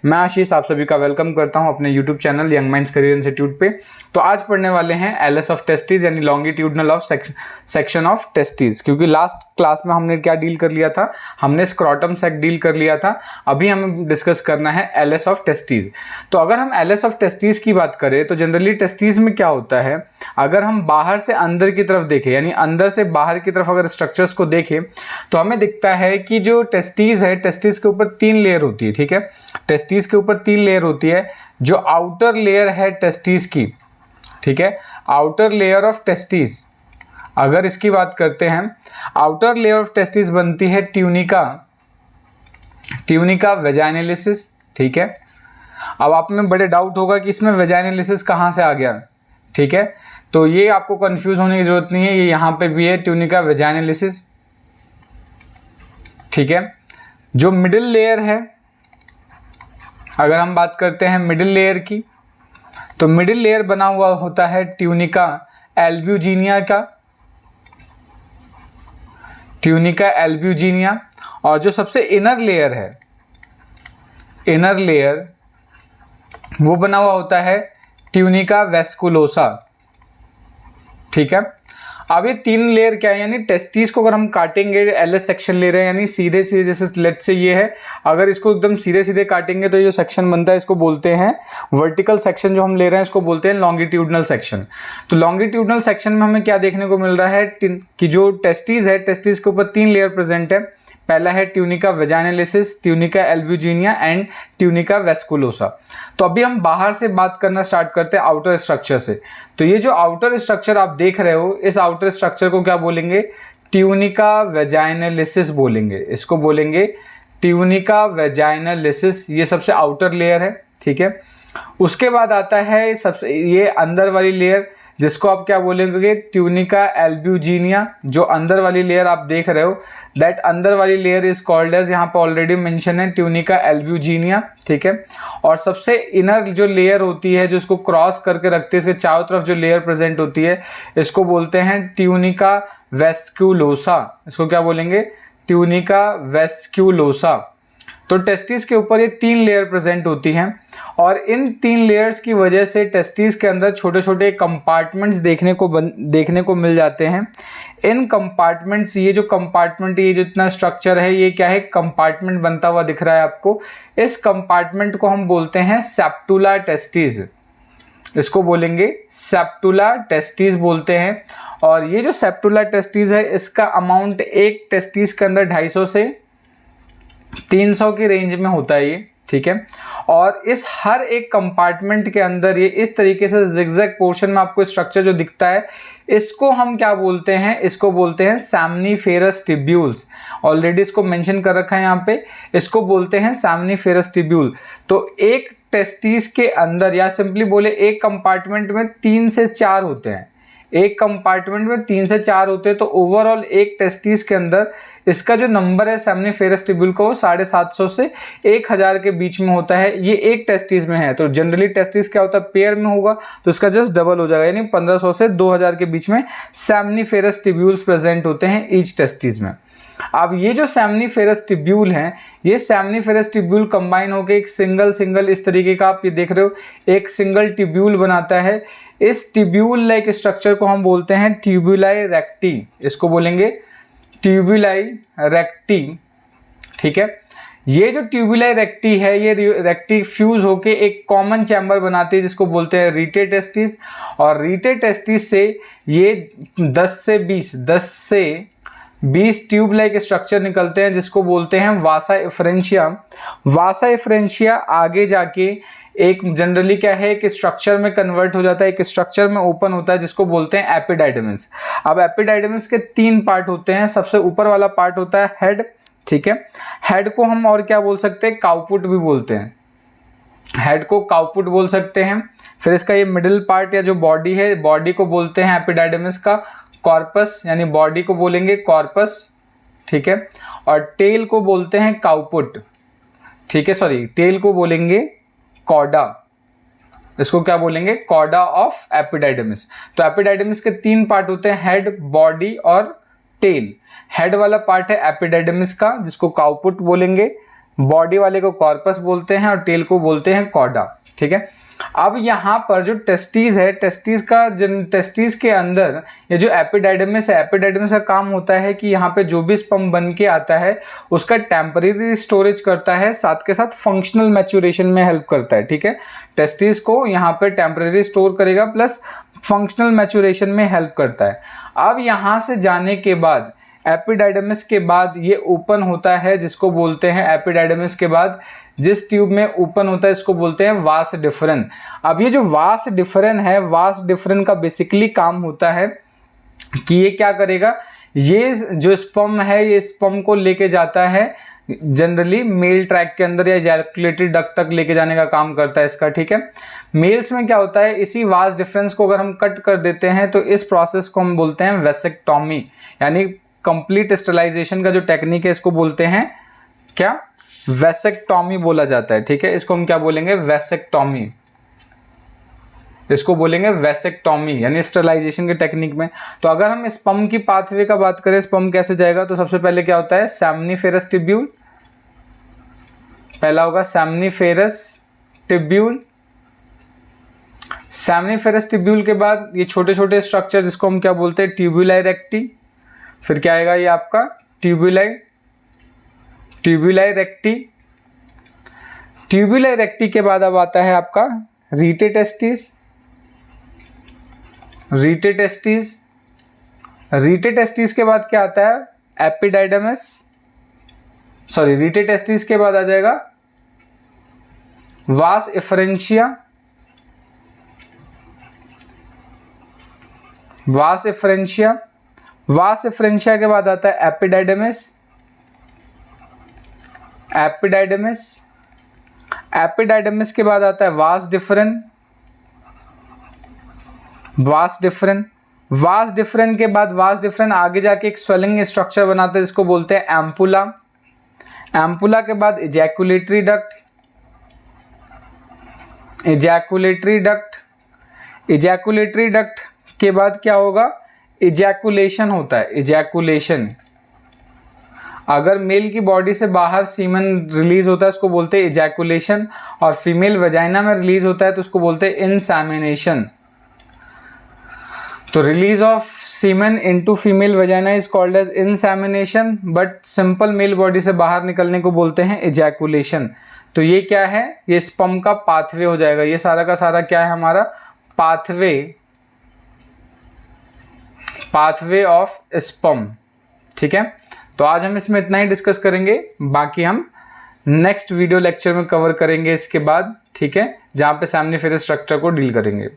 मैं आशीष आप सभी का वेलकम करता हूं अपने YouTube channel young minds career institute पे। तो आज पढ़ने वाले हैं एलएस ऑफ टेस्टिस यानी longitudinal of section of testis. क्योंकि लास्ट क्लास में हमने क्या डील कर लिया था, हमने स्क्रॉटम सेक डील कर लिया था। अभी हमें डिस्कस करना है एलएस ऑफ टेस्टिस। तो अगर हम एलएस ऑफ टेस्टिस की बात करें तो जनरली टेस्टिस में क्या होता है, अगर हम बाहर से अंदर की तरफ देखें यानी अंदर से बाहर की तरफ अगर स्ट्रक्चर्स को देखें तो हमें दिखता है कि जो टेस्टिस है, टेस्टिस के ऊपर 3 लेयर होती है। ठीक है, टेस्टिस के ऊपर 3 लेयर होती है। जो आउटर लेयर है टेस्टिस की, ठीक है, आउटर लेयर ऑफ टेस्टिस, अगर इसकी बात करते हैं, आउटर लेयर ऑफ टेस्टिस बनती है ट्यूनिका वेजाइनलिसिस। ठीक है, अब आप में बड़े डाउट होगा कि इसमें वेजाइनलिसिस कहाँ से आ गया। ठीक है, तो ये आपको कंफ्यूज होने की जरूरत नहीं है, ये यहाँ पे भी है ट्यूनिका वेजाइनलिसिस। ठीक है, जो मिडिल लेयर है, अगर हम बात करते हैं मिडिल लेयर की, तो मिडिल लेयर बना हुआ होता है ट्यूनिका एल्ब्यूजिनिया का, ट्यूनिका एल्ब्यूजिनिया। और जो सबसे इनर लेयर है, इनर लेयर वो बना हुआ होता है ट्यूनिका वेस्कुलोसा। ठीक है, अब ये 3 लेयर क्या है, यानी टेस्टिस को अगर हम काटेंगे, एलएस सेक्शन ले रहे हैं यानी सीधे सीधे, जैसे लेट से ये है, अगर इसको एकदम सीधे सीधे काटेंगे तो ये जो सेक्शन बनता है इसको बोलते हैं वर्टिकल सेक्शन। जो हम ले रहे हैं इसको बोलते हैं लॉन्गिट्यूडनल सेक्शन। तो लॉन्गिट्यूडनल सेक्शन में हमें क्या देखने को मिल रहा है कि जो टेस्टिस है, टेस्टिस के ऊपर 3 लेयर प्रेजेंट है। पहला है tunica वेजाइनलिसिस, tunica albuginea and tunica वेस्कुलोसा। तो अभी हम बाहर से बात करना स्टार्ट करते हैं आउटर स्ट्रक्चर से। तो ये जो आउटर स्ट्रक्चर आप देख रहे हो, इस आउटर स्ट्रक्चर को क्या बोलेंगे, ट्यूनिका वेजाइनलिसिस बोलेंगे। इसको बोलेंगे ट्यूनिका वेजाइनलिसिस, ये सबसे आउटर लेयर है। ठीक है, उसके बाद आता है सबसे ये अंदर वाली लेयर, जिसको आप क्या बोलेंगे, ट्यूनिका एल्ब्यूजिनिया। जो अंदर वाली लेयर आप देख रहे हो, दैट अंदर वाली लेयर इज कॉल्ड एज, यहाँ पर ऑलरेडी मेंशन है, ट्यूनिका एल्ब्यूजिनिया। ठीक है, और सबसे इनर जो लेयर होती है, जो इसको क्रॉस करके रखते हैं, इसके चारों तरफ जो लेयर प्रेजेंट होती है, इसको बोलते हैं ट्यूनिका वेस्क्यूलोसा। इसको क्या बोलेंगे, ट्यूनिका वेस्क्यूलोसा। तो टेस्टिस के ऊपर ये 3 लेयर प्रेजेंट होती हैं, और इन 3 लेयर्स की वजह से टेस्टिस के अंदर छोटे छोटे कंपार्टमेंट्स देखने को मिल जाते हैं। इन कंपार्टमेंट्स, ये जो कंपार्टमेंट, ये जो इतना स्ट्रक्चर है, ये क्या है, कंपार्टमेंट बनता हुआ दिख रहा है आपको। इस कंपार्टमेंट को हम बोलते हैं सेप्टुला टेस्टिस। इसको बोलेंगे सेप्टुला टेस्टिस बोलते हैं। और ये जो सेप्टुला टेस्टिस है, इसका अमाउंट एक टेस्टिस के अंदर 250 से 300 की रेंज में होता है ये। ठीक है, और इस हर एक कंपार्टमेंट के अंदर ये इस तरीके से जिगजैग पोर्शन में आपको स्ट्रक्चर जो दिखता है, इसको हम क्या बोलते हैं, इसको बोलते हैं सैमनीफेरस ट्यूब्यूल्स। ऑलरेडी इसको मेंशन कर रखा है यहाँ पे, इसको बोलते हैं सैमनीफेरस ट्यूब्यूल। तो एक टेस्टिस के अंदर, या सिंपली बोले एक कंपार्टमेंट में 3 से 4 होते हैं, एक कंपार्टमेंट में 3 से 4 होते हैं। तो ओवरऑल एक टेस्टिस के अंदर इसका जो नंबर है सैमनीफेरस ट्यूब्यूल का, वो 750 से 1000 के बीच में होता है। ये एक टेस्टिस में है। तो जनरली टेस्टिस क्या होता है, पेयर में होगा तो इसका जस्ट डबल हो जाएगा, यानी 1500 से 2000 के बीच में सैमनीफेरस ट्यूब्यूल्स प्रेजेंट होते हैं ईच टेस्टिस में। अब ये जो सैमनीफेरस ट्यूब्यूल हैं, ये सैमनीफेरस ट्यूब्यूल कंबाइन होकर एक सिंगल इस तरीके का आप ये देख रहे हो, एक सिंगल ट्यूब्यूल बनाता है। इस ट्यूब्यूल लाइक स्ट्रक्चर को हम बोलते हैं ट्यूबुलाई रेक्टी। इसको बोलेंगे ट्यूबुलाई रेक्टी। ठीक है, ये जो ट्यूबुलाई रेक्टी है, ये रेक्टी फ्यूज होके एक कॉमन चैम्बर बनाती है, जिसको बोलते हैं रीटे टेस्टिस। और रीटे टेस्टिस से ये 10 से 20 ट्यूब लाइक स्ट्रक्चर निकलते हैं, जिसको बोलते हैं वासा एफरेंशिया। वासा एफरेंशिया आगे जाके एक जनरली क्या है, एक स्ट्रक्चर में कन्वर्ट हो जाता है, एक स्ट्रक्चर में ओपन होता है, जिसको बोलते हैं एपिडाइडमिस। अब एपिडाइडमिस के 3 पार्ट होते हैं। सबसे ऊपर वाला पार्ट होता है हेड। ठीक है, हेड को हम और क्या बोल सकते हैं, काउपुट भी बोलते हैं, हेड को काउपुट बोल सकते हैं। फिर इसका ये मिडिल पार्ट या जो बॉडी है, बॉडी को बोलते हैं एपिडाइडमिस का कॉर्पस, यानी बॉडी को बोलेंगे कॉर्पस। ठीक है, और टेल को बोलते हैं काउपुट। ठीक है, सॉरी, टेल को बोलेंगे कॉडा। इसको क्या बोलेंगे, कॉडा ऑफ एपिडाइडमिस। तो एपिडाइडमिस के 3 पार्ट होते हैं, हेड, बॉडी और टेल। हेड वाला पार्ट है एपिडाइडमिस का, जिसको काउपुट बोलेंगे। बॉडी वाले को कॉर्पस बोलते हैं और टेल को बोलते हैं कॉर्डा। ठीक है, अब यहाँ पर जो टेस्टिस है, टेस्टिस के अंदर ये जो एपिडाइडमिस है, एपिडाइडमिस का काम होता है कि यहाँ पे जो भी स्पर्म बन के आता है उसका टेम्परेरी स्टोरेज करता है, साथ के साथ फंक्शनल मैच्योरेशन में हेल्प करता है। ठीक है, टेस्टिस को यहाँ पे टेम्परेरी स्टोर करेगा प्लस फंक्शनल मैच्योरेशन में हेल्प करता है। अब यहाँ से जाने के बाद एपिडाइडमिस के बाद ये ओपन होता है, जिसको बोलते हैं एपिडाइडमिस के बाद जिस ट्यूब में ओपन होता है इसको बोलते हैं वास डिफरन। अब ये जो वास डिफरन है, वास डिफरन का बेसिकली काम होता है कि ये क्या करेगा, ये जो स्पर्म है ये स्पर्म को लेके जाता है जनरली मेल ट्रैक के अंदर या इजैकुलेटरी डक्ट तक लेके जाने का काम करता है इसका। ठीक है, मेल्स में क्या होता है, इसी वास डिफरेंस को अगर हम कट कर देते हैं तो इस प्रोसेस को हम बोलते हैं वेसेक्टॉमी, यानी कंप्लीट स्टरलाइजेशन का जो टेक्निक है इसको बोलते हैं क्या, वेसेक्टॉमी बोला जाता है। ठीक है, इसको हम क्या बोलेंगे, वेसेक्टॉमी, इसको बोलेंगे वेसेक्टॉमी यानी स्टरलाइजेशन के टेक्निक में। तो अगर हम स्पर्म की पाथवे का बात करें, स्पर्म कैसे जाएगा, तो सबसे पहले क्या होता है, सेमनीफेरस टिब्यूल, पहला होगा सेमनीफेरस टिब्यूल। सेमनीफेरस टिब्यूल के बाद ये छोटे छोटे स्ट्रक्चर जिसको हम क्या बोलते हैं, ट्यूबुलाई रेक्टी, फिर क्या आएगा ये आपका ट्यूबुलाई रेक्टी। ट्यूबुलाई रेक्टी के बाद अब आता है आपका रीटे टेस्टिस। रीटे टेस्टिस के बाद क्या आता है, एपिडाइडमिस, सॉरी रीटे टेस्टिस के बाद आ जाएगा वास एफरेंशिया, वास एफरेंशिया के बाद आता है एपिडाइडमिस। एपिडाइडमिस के बाद आता है वास डिफरेंट के बाद वास डिफरेंट आगे जाके एक स्वेलिंग स्ट्रक्चर बनाता है जिसको बोलते हैं एम्पुला। एम्पुला के बाद इजैकुलेटरी डक्ट के बाद क्या होगा, इजैकुलेशन होता है, इजैकुलेशन। अगर मेल की बॉडी से बाहर सीमन रिलीज होता है उसको बोलते हैं इजैकुलेशन, और फीमेल वजाइना में रिलीज होता है तो उसको बोलते हैं इंसेमिनेशन। तो release of semen into female vagina is called as insemination, but simple male body से बाहर निकलने को बोलते हैं इजैकुलेशन। तो ये क्या है, ये स्पर्म का पाथवे हो जाएगा। ये सारा का सारा क्या है हमारा, पाथवे ऑफ स्पर्म। ठीक है, तो आज हम इसमें इतना ही डिस्कस करेंगे, बाकी हम नेक्स्ट वीडियो लेक्चर में कवर करेंगे इसके बाद। ठीक है, जहाँ पे सेमनीफेरस स्ट्रक्चर को डील करेंगे।